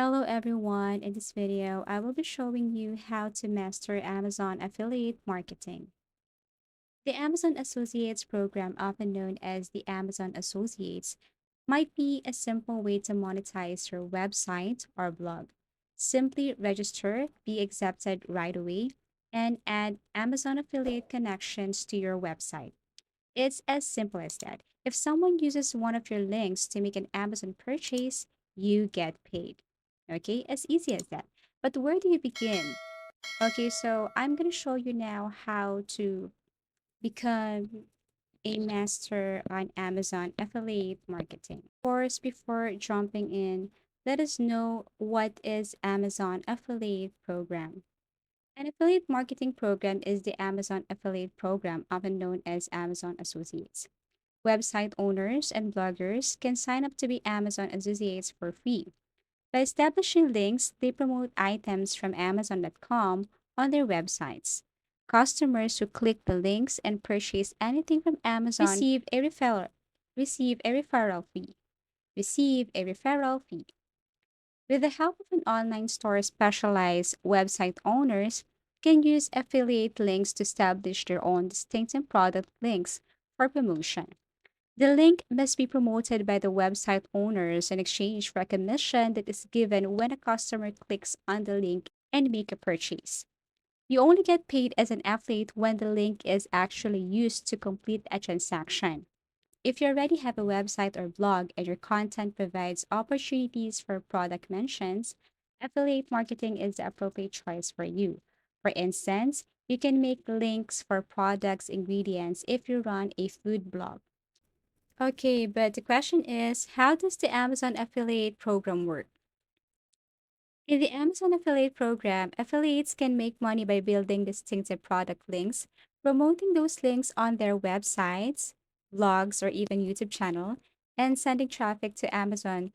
Hello everyone. In this video, I will be showing you how to master Amazon affiliate marketing. The Amazon Associates program, often known as the Amazon Associates, might be a simple way to monetize your website or blog. Simply register, be accepted right away, and add Amazon affiliate connections to your website. It's as simple as that. If someone uses one of your links to make an Amazon purchase, you get paid. Okay, as easy as that. But where do you begin? Okay, so I'm going to show you now how to become a master on Amazon affiliate marketing. Of course, before jumping in, let us know what is Amazon affiliate program. An affiliate marketing program is the Amazon affiliate program, often known as Amazon Associates. Website owners and bloggers can sign up to be Amazon Associates for free. By establishing links, they promote items from Amazon.com on their websites. Customers who click the links and purchase anything from Amazon receive a referral fee. Receive a referral fee. With the help of an online store, specialized website owners can use affiliate links to establish their own distinctive product links for promotion. The link must be promoted by the website owners in exchange for a commission that is given when a customer clicks on the link and make a purchase. You only get paid as an affiliate when the link is actually used to complete a transaction. If you already have a website or blog and your content provides opportunities for product mentions, affiliate marketing is the appropriate choice for you. For instance, you can make links for products ingredients if you run a food blog. Okay, but the question is, how does the Amazon affiliate program work? In the Amazon affiliate program, affiliates can make money by building distinctive product links, promoting those links on their websites, blogs, or even YouTube channel, and sending traffic to Amazon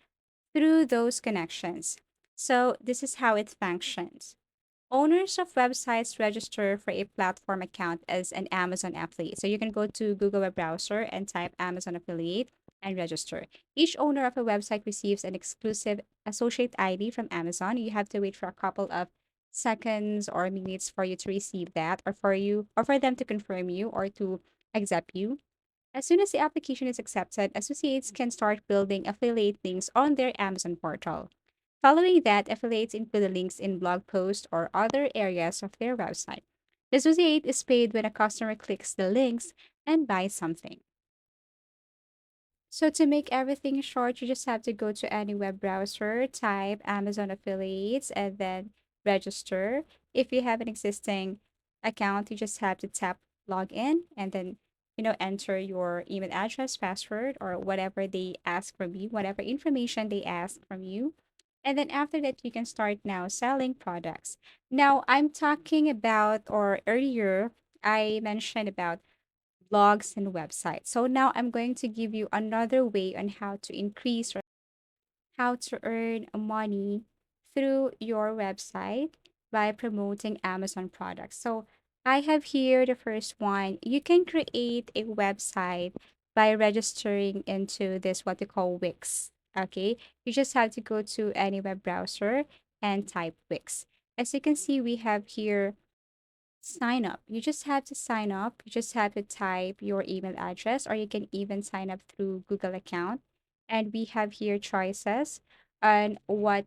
through those connections. So, this is how it functions. Owners of websites register for a platform account as an Amazon affiliate. So you can go to Google web browser and type Amazon affiliate and register. Each owner of a website receives an exclusive associate ID from Amazon. You have to wait for a couple of seconds or minutes for you to receive that or for them to confirm you or to accept you. As soon as the application is accepted, associates can start building affiliate links on their Amazon portal. Following that, affiliates include the links in blog posts or other areas of their website. The associate is paid when a customer clicks the links and buys something. So to make everything short, you just have to go to any web browser, type Amazon affiliates, and then register. If you have an existing account, you just have to tap login and then enter your email address, password, or whatever they ask from you, whatever information they ask from you. And then after that, you can start now selling products. Now, I'm talking about, or earlier, I mentioned about blogs and websites. So now I'm going to give you another way on how to increase or how to earn money through your website by promoting Amazon products. So I have here the first one. You can create a website by registering into this what we call Wix. Okay, you just have to go to any web browser and type Wix. As you can see, we have here sign up. You just have to sign up. You just have to type your email address, or you can even sign up through Google account. And we have here choices on what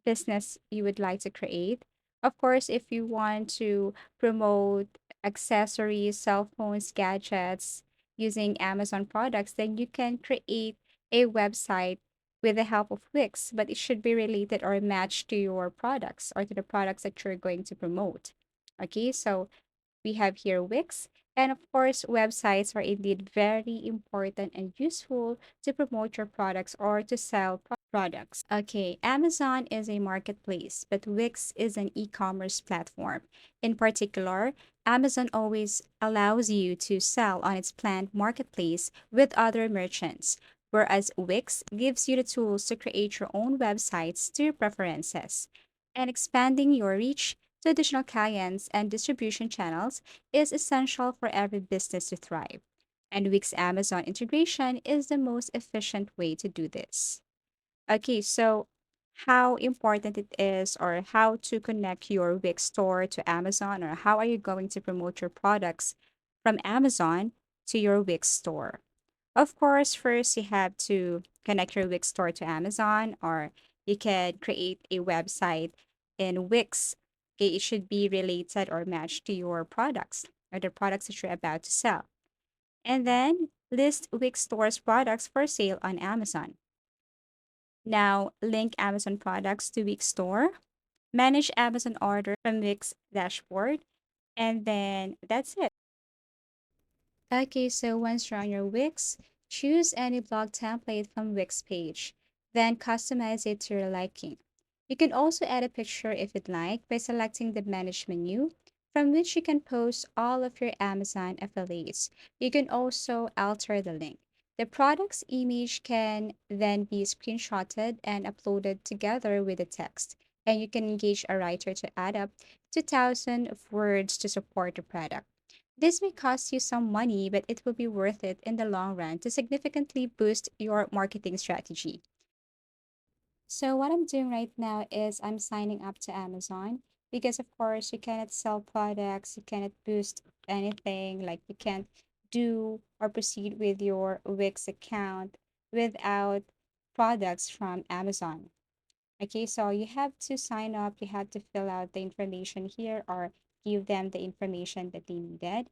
business you would like to create. Of course, if you want to promote accessories, cell phones, gadgets using Amazon products, then you can create a website with the help of Wix, but it should be related or matched to your products or to the products that you're going to promote. Okay, so we have here Wix. And of course, websites are indeed very important and useful to promote your products or to sell products. Okay, Amazon is a marketplace, but Wix is an e commerce platform. In particular, Amazon always allows you to sell on its planned marketplace with other merchants, whereas Wix gives you the tools to create your own websites to your preferences. And expanding your reach to additional clients and distribution channels is essential for every business to thrive. And Wix Amazon integration is the most efficient way to do this. Okay, so how important it is or how to connect your Wix store to Amazon, or how are you going to promote your products from Amazon to your Wix store. Of course, first you have to connect your Wix store to Amazon, or you can create a website in Wix. Okay, it should be related or matched to your products or the products that you're about to sell. And then list Wix store's products for sale on Amazon. Now, link Amazon products to Wix store. Manage Amazon order from Wix dashboard. And then that's it. Okay, so once you're on your Wix, choose any blog template from Wix page, then customize it to your liking. You can also add a picture if you'd like by selecting the Manage menu, from which you can post all of your Amazon affiliates. You can also alter the link. The product's image can then be screenshotted and uploaded together with the text, and you can engage a writer to add up 2,000 of words to support the product. This may cost you some money, but it will be worth it in the long run to significantly boost your marketing strategy. So, what I'm doing right now is I'm signing up to Amazon because, of course, you cannot sell products, you cannot boost anything, like you can't do or proceed with your Wix account without products from Amazon. Okay, so you have to sign up, you have to fill out the information here or give them the information that they needed.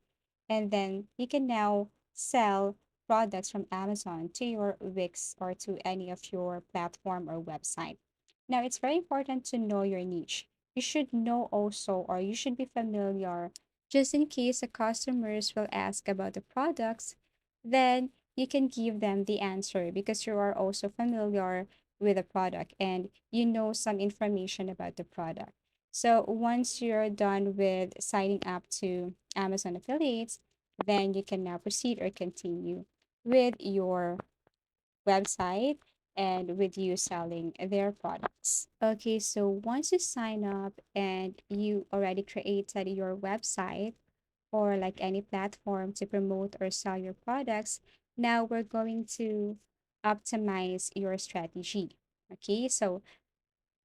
And then you can now sell products from Amazon to your Wix or to any of your platform or website. Now, it's very important to know your niche. You should know also, or you should be familiar, just in case the customers will ask about the products, then you can give them the answer because you are also familiar with the product and you know some information about the product. So once you're done with signing up to Amazon affiliates, then you can now proceed or continue with your website and with you selling their products. Okay, so once you sign up and you already created your website or like any platform to promote or sell your products, now we're going to optimize your strategy. Okay, so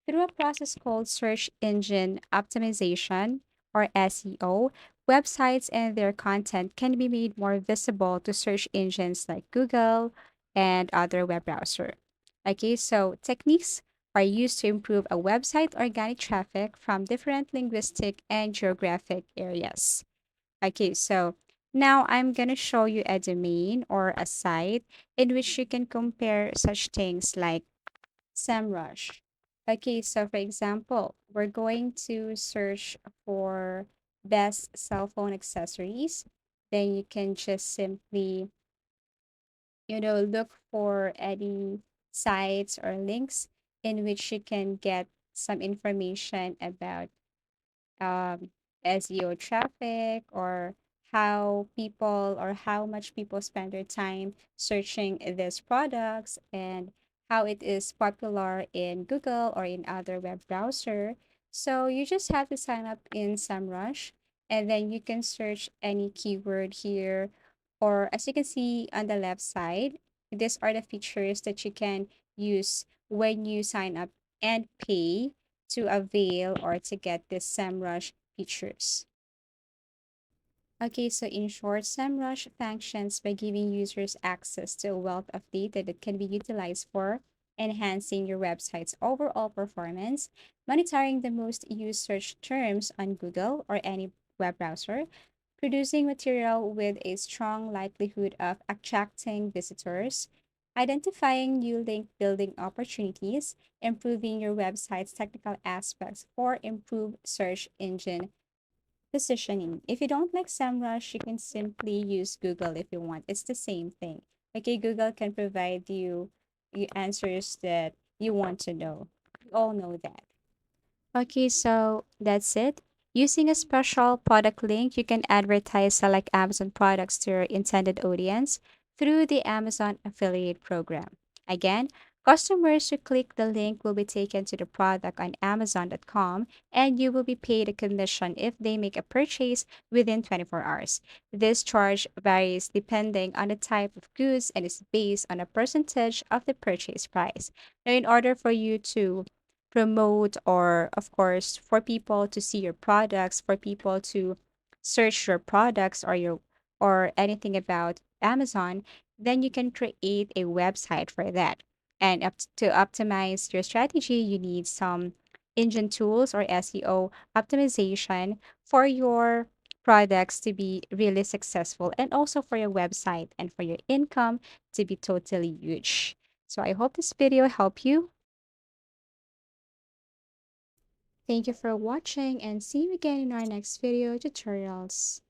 through a process called search engine optimization or SEO, websites and their content can be made more visible to search engines like Google and other web browser. Okay, so techniques are used to improve a website organic traffic from different linguistic and geographic areas. Okay, so now I'm going to show you a domain or a site in which you can compare such things like SEMrush. Okay, so for example, we're going to search for best cell phone accessories. Then you can just simply, look for any sites or links in which you can get some information about um, SEO traffic or how people or how much people spend their time searching these products and how it is popular in Google or in other web browser. So you just have to sign up in SEMrush and then you can search any keyword here. Or as you can see on the left side, these are the features that you can use when you sign up and pay to avail or to get this SEMrush features. Okay, so in short, SEMrush functions by giving users access to a wealth of data that can be utilized for enhancing your website's overall performance, monitoring the most used search terms on Google or any web browser, producing material with a strong likelihood of attracting visitors, identifying new link building opportunities, improving your website's technical aspects for improved search engine positioning. If you don't like SEMrush, you can simply use Google if you want. It's the same thing. Okay, Google can provide you answers that you want to know. We all know that. Okay, so that's it. Using a special product link, you can advertise select Amazon products to your intended audience through the Amazon affiliate program. Again, customers who click the link will be taken to the product on Amazon.com and you will be paid a commission if they make a purchase within 24 hours. This charge varies depending on the type of goods and is based on a percentage of the purchase price. Now, in order for you to promote, or of course for people to see your products, for people to search your products or your or anything about Amazon, then you can create a website for that. And to optimize your strategy, you need some engine tools or SEO optimization for your products to be really successful, and also for your website and for your income to be totally huge. So I hope this video helped you. Thank you for watching, and see you again in our next video tutorials.